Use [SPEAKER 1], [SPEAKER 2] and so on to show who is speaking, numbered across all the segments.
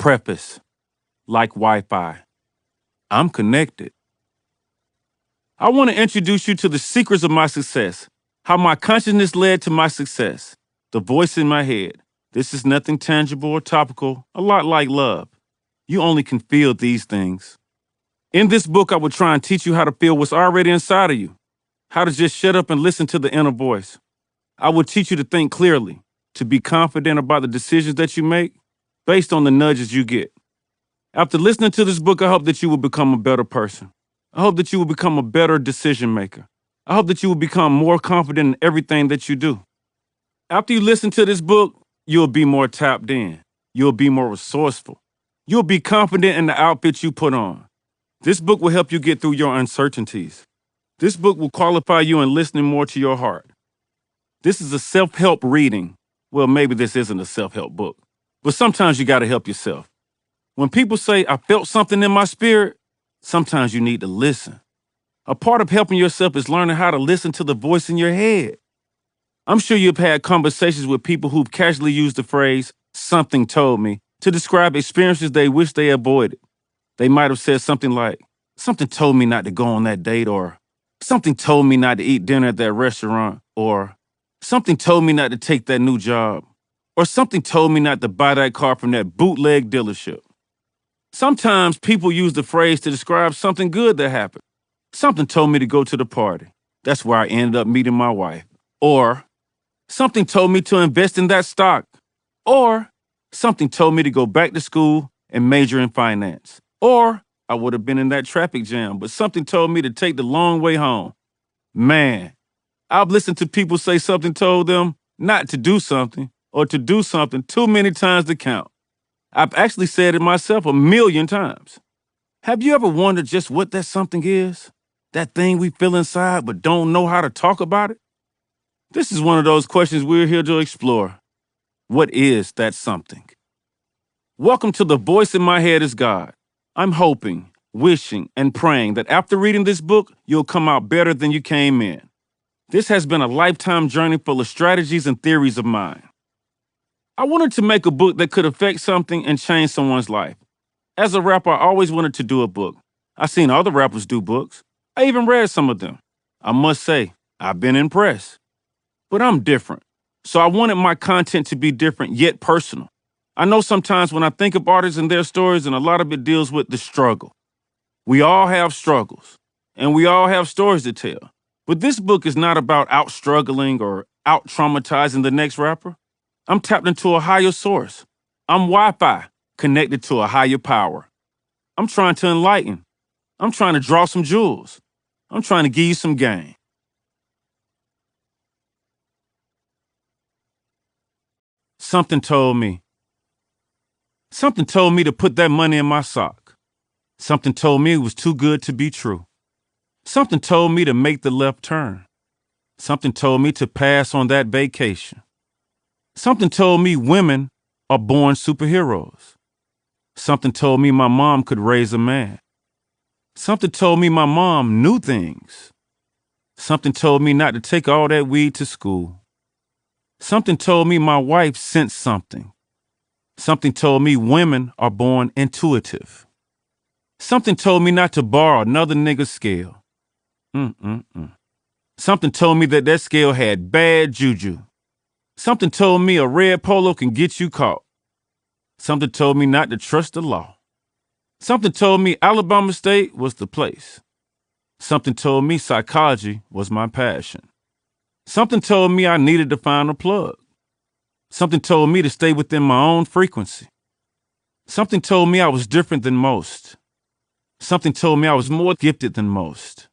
[SPEAKER 1] Preface. Like Wi-Fi. I'm connected. I want to introduce you to the secrets of my success, how my consciousness led to my success, the voice in my head. This is nothing tangible or topical, a lot like love. You only can feel these things. In this book, I will try and teach you how to feel what's already inside of you, how to just shut up and listen to the inner voice. I will teach you to think clearly, to be confident about the decisions that you make based on the nudges you get. After listening to this book, I hope that you will become a better person. I hope that you will become a better decision maker. I hope that you will become more confident in everything that you do. After you listen to this book, you'll be more tapped in. You'll be more resourceful. You'll be confident in the outfit you put on. This book will help you get through your uncertainties. This book will qualify you in listening more to your heart. This is a self-help reading. Well, maybe this isn't a self-help book, but sometimes you got to help yourself. When people say, I felt something in my spirit, sometimes you need to listen. A part of helping yourself is learning how to listen to the voice in your head. I'm sure you've had conversations with people who've casually used the phrase, something told me, to describe experiences they wish they avoided. They might have said something like, something told me not to go on that date, or something told me not to eat dinner at that restaurant, or something told me not to take that new job, or something told me not to buy that car from that bootleg dealership. Sometimes people use the phrase to describe something good that happened. Something told me to go to the party. That's where I ended up meeting my wife. Or something told me to invest in that stock. Or something told me to go back to school and major in finance. Or I would have been in that traffic jam, but something told me to take the long way home. Man, I've listened to people say something told them not to do something or to do something too many times to count. I've actually said it myself 1,000,000 times. Have you ever wondered just what that something is? That thing we feel inside but don't know how to talk about it? This is one of those questions we're here to explore. What is that something? Welcome to The Voice in My Head is God. I'm hoping, wishing, and praying that after reading this book, you'll come out better than you came in. This has been a lifetime journey full of strategies and theories of mine. I wanted to make a book that could affect something and change someone's life. As a rapper, I always wanted to do a book. I've seen other rappers do books. I even read some of them. I must say, I've been impressed. But I'm different. So I wanted my content to be different yet personal. I know sometimes when I think of artists and their stories, and a lot of it deals with the struggle. We all have struggles, and we all have stories to tell. But this book is not about out-struggling or out-traumatizing the next rapper. I'm tapped into a higher source. I'm Wi-Fi connected to a higher power. I'm trying to enlighten. I'm trying to draw some jewels. I'm trying to give you some game. Something told me. Something told me to put that money in my sock. Something told me it was too good to be true. Something told me to make the left turn. Something told me to pass on that vacation. Something told me women are born superheroes. Something told me my mom could raise a man. Something told me my mom knew things. Something told me not to take all that weed to school. Something told me my wife sensed something. Something told me women are born intuitive. Something told me not to borrow another nigga's scale. Something told me that scale had bad juju. Something told me a red polo can get you caught. Something told me not to trust the law. Something told me Alabama State was the place. Something told me psychology was my passion. Something told me I needed to find a plug. Something told me to stay within my own frequency. Something told me I was different than most. Something told me I was more gifted than most.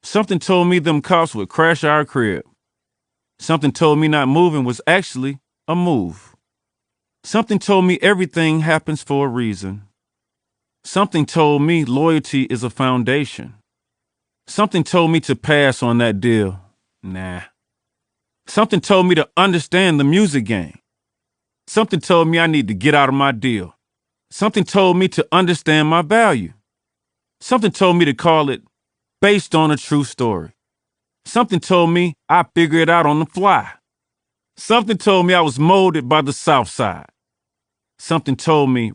[SPEAKER 1] Something told me them cops would crash our crib. Something told me not moving was actually a move. Something told me everything happens for a reason. Something told me loyalty is a foundation. Something told me to pass on that deal. Nah. Something told me to understand the music game. Something told me I need to get out of my deal. Something told me to understand my value. Something told me to call it based on a true story. Something told me I figure it out on the fly. Something told me I was molded by the South Side. Something told me